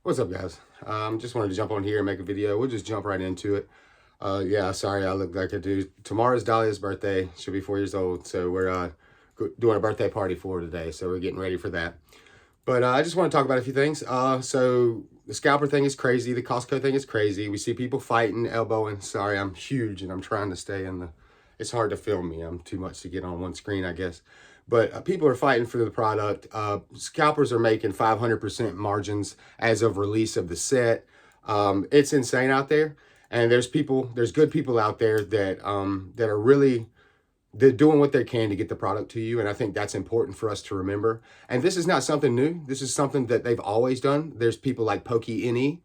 What's up, guys? Just wanted to jump on here and make a video. We'll just jump right into it. Yeah, sorry I look like I do. Tomorrow's Dahlia's birthday. She'll be 4 years old, so we're doing a birthday party for her today, so we're getting ready for that. But I just want to talk about a few things. So the scalper thing is crazy. The Costco thing is crazy. We see people fighting, elbowing. Sorry, I'm huge, and I'm trying to stay in the... It's hard to film me. I'm too much to get on one screen, I guess. But people are fighting for the product. Scalpers are making 500% margins as of release of the set. It's insane out there. And there's good people out there that that are really... they're doing what they can to get the product to you, and I think that's important for us to remember. And this is not something new. This is something that they've always done. There's people like Pokey.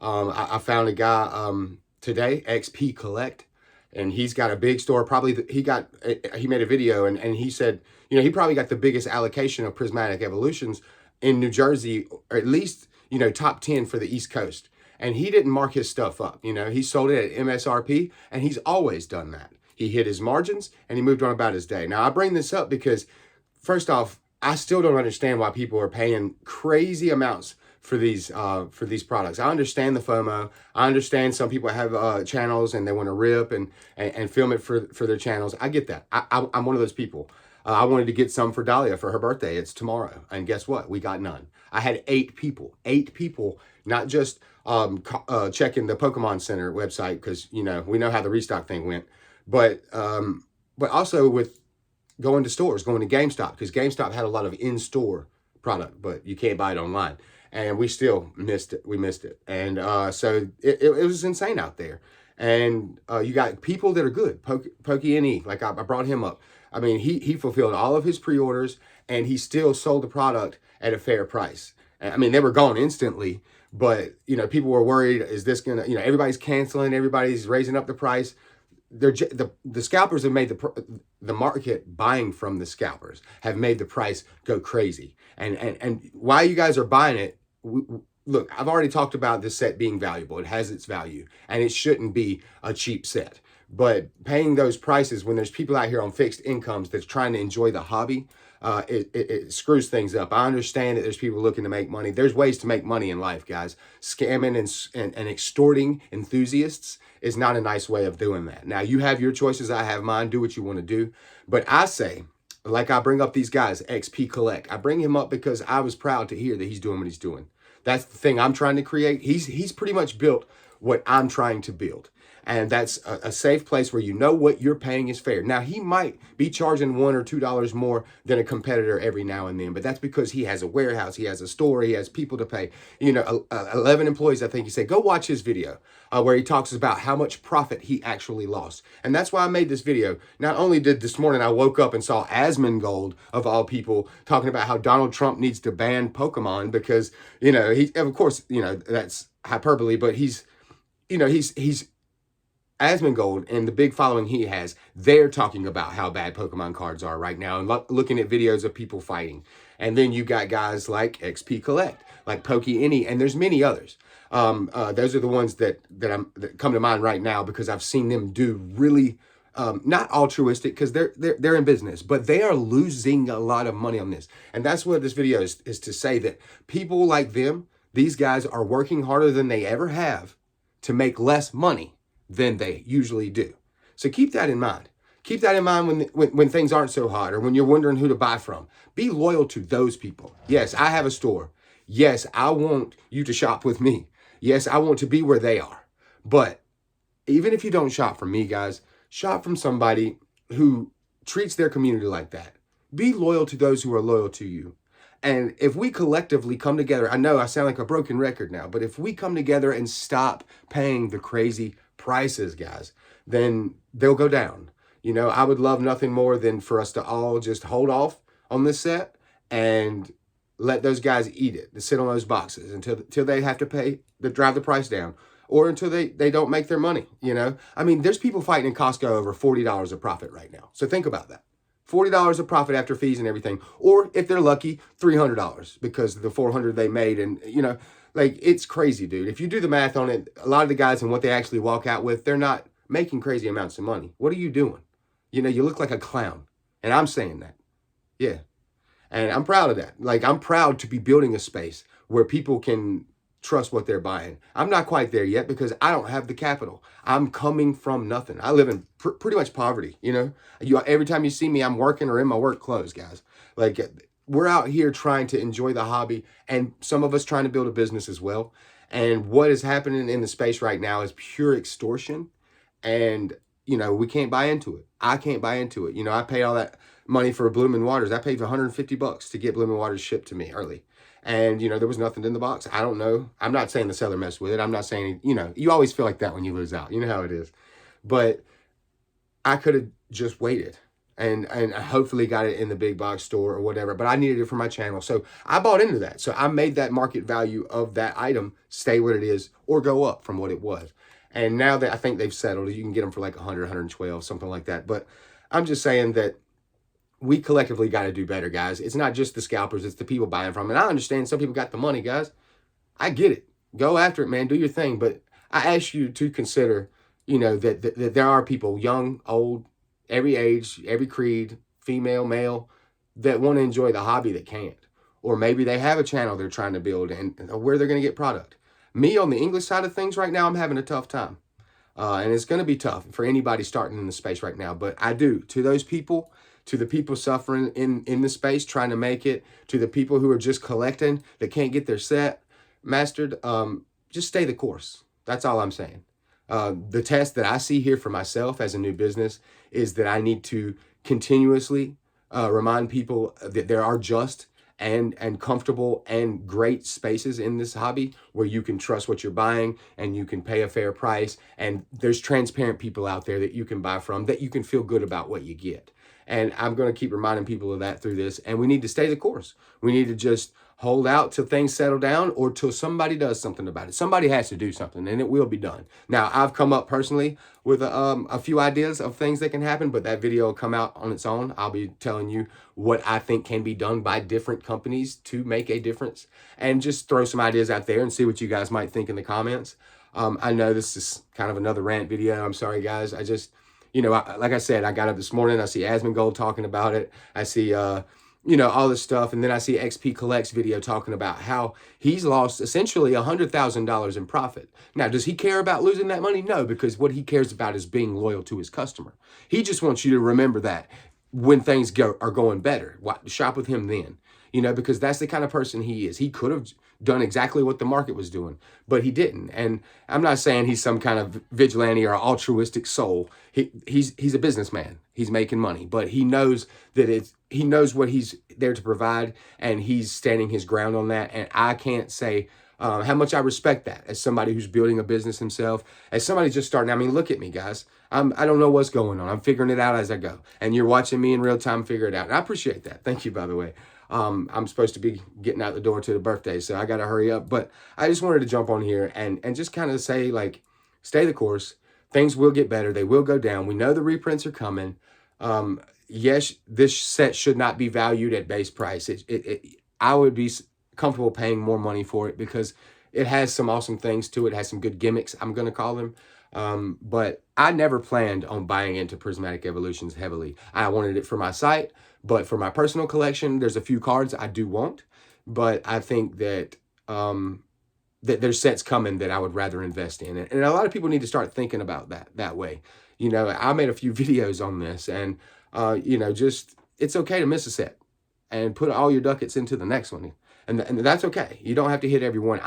I found a guy today, XP Collect, and he's got a big store. Probably he made a video and he said, you know, he probably got the biggest allocation of prismatic evolutions in New Jersey, or at least, you know, top 10 for the East Coast. And he didn't mark his stuff up. You know, he sold it at MSRP, and he's always done that. He hit his margins and he moved on about his day. Now, I bring this up because, first off, I still don't understand why people are paying crazy amounts for these products. I understand the FOMO. I understand some people have channels and they want to rip and film it for their channels. I get that. I'm one of those people. I wanted to get some for Dahlia for her birthday. It's tomorrow. And guess what? We got none. I had 8 people, not just checking the Pokemon Center website, because, you know, we know how the restock thing went. But also with going to stores, going to GameStop, because GameStop had a lot of in-store product, but you can't buy it online. And we still missed it. We missed it. And so it was insane out there. And you got people that are good. Pokey, like I brought him up. I mean, he fulfilled all of his pre-orders, and he still sold the product at a fair price. I mean, they were gone instantly, but, you know, people were worried, is this going to, you know, everybody's canceling, everybody's raising up the price. The scalpers have made the market buying from the scalpers have made the price go crazy. And while you guys are buying it, look, I've already talked about this set being valuable. It has its value, and it shouldn't be a cheap set. But paying those prices when there's people out here on fixed incomes that's trying to enjoy the hobby, it screws things up. I understand that there's people looking to make money. There's ways to make money in life, guys. Scamming and extorting enthusiasts is not a nice way of doing that. Now, you have your choices. I have mine. Do what you want to do. But I say, like I bring up these guys, XP Collect. I bring him up because I was proud to hear that he's doing what he's doing. That's the thing I'm trying to create. He's pretty much built what I'm trying to build. And that's a safe place where you know what you're paying is fair. Now, he might be charging $1 or $2 more than a competitor every now and then, but that's because he has a warehouse, he has a store, he has people to pay. You know, 11 employees, I think he said. Go watch his video where he talks about how much profit he actually lost. And that's why I made this video. Not only did this morning I woke up and saw Asmongold, of all people, talking about how Donald Trump needs to ban Pokemon because, you know, he, of course, you know, that's hyperbole, but he's Asmongold and the big following he has, they're talking about how bad Pokemon cards are right now and looking at videos of people fighting. And then you got guys like XP Collect, like Pokey, and there's many others. Those are the ones that come to mind right now because I've seen them do really not altruistic, because they're in business, but they are losing a lot of money on this. And that's what this video is to say, that people like them, these guys are working harder than they ever have to make less money than they usually do. So keep that in mind. Keep that in mind when things aren't so hot, or when you're wondering who to buy from. Be loyal to those people. Yes, I have a store. Yes, I want you to shop with me. Yes, I want to be where they are. But even if you don't shop from me, guys, shop from somebody who treats their community like that. Be loyal to those who are loyal to you. And if we collectively come together, I know I sound like a broken record now, but if we come together and stop paying the crazy prices, guys, then they'll go down. You know, I would love nothing more than for us to all just hold off on this set and let those guys eat it, to sit on those boxes until they have to pay, to drive the price down, or until they don't make their money, you know? I mean, there's people fighting in Costco over $40 of profit right now. So think about that. $40 of profit after fees and everything. Or if they're lucky, $300 because of the $400 they made. And, you know, like, it's crazy, dude. If you do the math on it, a lot of the guys and what they actually walk out with, they're not making crazy amounts of money. What are you doing? You know, you look like a clown. And I'm saying that. Yeah. And I'm proud of that. Like, I'm proud to be building a space where people can trust what they're buying. I'm not quite there yet because I don't have the capital. I'm coming from nothing. I live in pretty much poverty. Every time you see me, I'm working or in my work clothes, guys. Like, we're out here trying to enjoy the hobby, and some of us trying to build a business as well. And what is happening in the space right now is pure extortion. And, we can't buy into it. I can't buy into it. I paid all that money for Bloomin' Waters. I paid $150 to get Bloomin' Waters shipped to me early. And, there was nothing in the box. I don't know. I'm not saying the seller messed with it. I'm not saying, you always feel like that when you lose out. You know how it is. But I could have just waited and hopefully got it in the big box store or whatever, but I needed it for my channel. So I bought into that. So I made that market value of that item stay what it is or go up from what it was. And now that I think they've settled, you can get them for like 100, 112, something like that. But I'm just saying that we collectively got to do better, guys. It's not just the scalpers, it's the people buying from. And I understand some people got the money, guys. I get it. Go after it, man. Do your thing. But I ask you to consider, that there are people, young, old, every age, every creed, female, male, that want to enjoy the hobby that can't. Or maybe they have a channel they're trying to build and where they're going to get product. Me, on the English side of things right now, I'm having a tough time. And it's going to be tough for anybody starting in the space right now. But I do. To those people, to the people suffering in the space, trying to make it, to the people who are just collecting, that can't get their set mastered, just stay the course. That's all I'm saying. The test that I see here for myself as a new business is that I need to continuously remind people that there are just and comfortable and great spaces in this hobby where you can trust what you're buying and you can pay a fair price. And there's transparent people out there that you can buy from, that you can feel good about what you get. And I'm going to keep reminding people of that through this. And we need to stay the course. We need to just hold out till things settle down or till somebody does something about it. Somebody has to do something and it will be done. Now, I've come up personally with a few ideas of things that can happen, but that video will come out on its own. I'll be telling you what I think can be done by different companies to make a difference, and just throw some ideas out there and see what you guys might think in the comments. I know this is kind of another rant video. I'm sorry, guys. I just, like I said, I got up this morning. I see Asmongold talking about it. I see, all this stuff. And then I see XP Collect's video talking about how he's lost essentially $100,000 in profit. Now, does he care about losing that money? No, because what he cares about is being loyal to his customer. He just wants you to remember that when things are going better, shop with him then, because that's the kind of person he is. He could have done exactly what the market was doing, but he didn't. And I'm not saying he's some kind of vigilante or altruistic soul. He's a businessman. He's making money, but he knows that he knows what he's there to provide, and he's standing his ground on that. And I can't say how much I respect that as somebody who's building a business himself, as somebody just starting. I mean, look at me, guys. I don't know what's going on. I'm figuring it out as I go. And you're watching me in real time figure it out. And I appreciate that. Thank you, by the way. I'm supposed to be getting out the door to the birthday, so I got to hurry up. But I just wanted to jump on here and just kind of say, like, stay the course. Things will get better. They will go down. We know the reprints are coming. Yes, this set should not be valued at base price. I would be comfortable paying more money for it because it has some awesome things to it. It has some good gimmicks, I'm going to call them. But I never planned on buying into Prismatic Evolutions heavily. I wanted it for my site, but for my personal collection, there's a few cards I do want. But I think that that there's sets coming that I would rather invest in. And a lot of people need to start thinking about that way. I made a few videos on this, and just, it's okay to miss a set and put all your ducats into the next one. And that's okay. You don't have to hit every one.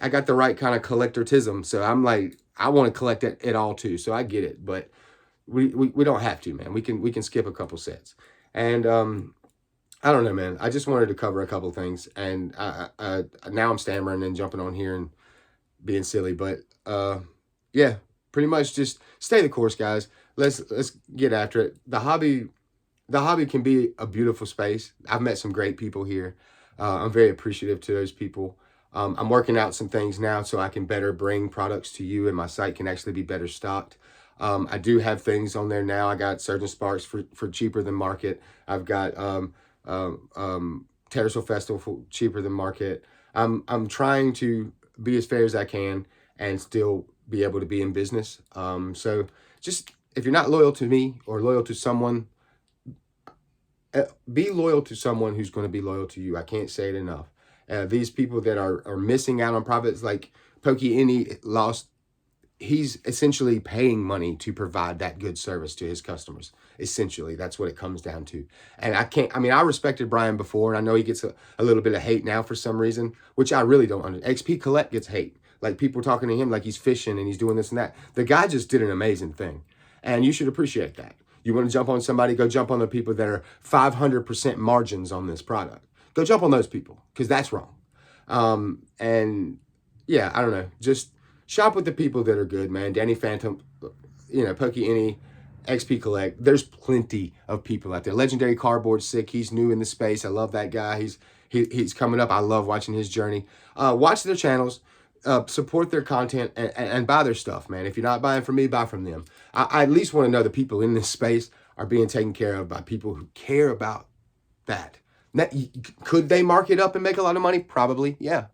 I got the right kind of collectortism. So I'm like, I want to collect it all too. So I get it, but we don't have to, man. We can skip a couple sets. And I don't know, man. I just wanted to cover a couple things, and now I'm stammering and jumping on here and being silly, but yeah, pretty much just stay the course, guys. Let's get after it. The hobby can be a beautiful space. I've met some great people here. I'm very appreciative to those people. I'm working out some things now so I can better bring products to you, and my site can actually be better stocked. I do have things on there now. I got Surgeon Sparks for cheaper than market. I've got Terracial Festival for cheaper than market. I'm trying to be as fair as I can and still be able to be in business. So just, if you're not loyal to me or loyal to someone, be loyal to someone who's going to be loyal to you. I can't say it enough. These people that are missing out on profits, like Pokey Any lost, he's essentially paying money to provide that good service to his customers. Essentially, that's what it comes down to. And I respected Brian before, and I know he gets a little bit of hate now for some reason, which I really don't understand. XP Collect gets hate. Like, people talking to him like he's fishing and he's doing this and that. The guy just did an amazing thing, and you should appreciate that. You want to jump on somebody, go jump on the people that are 500% margins on this product. Go jump on those people, because that's wrong. And yeah, I don't know. Just shop with the people that are good, man. Danny Phantom, Pokey Any, XP Collect. There's plenty of people out there. Legendary Cardboard Sick. He's new in the space. I love that guy. He's coming up. I love watching his journey. Watch their channels. Support their content and buy their stuff, man. If you're not buying from me, buy from them. I at least want to know the people in this space are being taken care of by people who care about that. Now, could they mark it up and make a lot of money? Probably, yeah.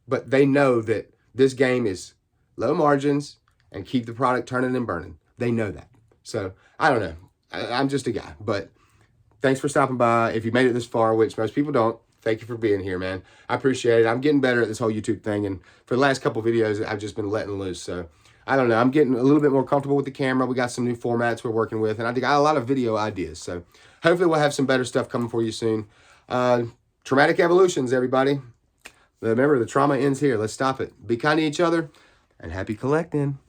But they know that this game is low margins and keep the product turning and burning. They know that. So, I don't know. I'm just a guy. But thanks for stopping by. If you made it this far, which most people don't, thank you for being here, man. I appreciate it. I'm getting better at this whole YouTube thing. And for the last couple videos, I've just been letting loose. So, I don't know. I'm getting a little bit more comfortable with the camera. We got some new formats we're working with. And I got a lot of video ideas. So, hopefully we'll have some better stuff coming for you soon. Traumatic evolutions, everybody. Remember, the trauma ends here. Let's stop it. Be kind to each other, and happy collecting.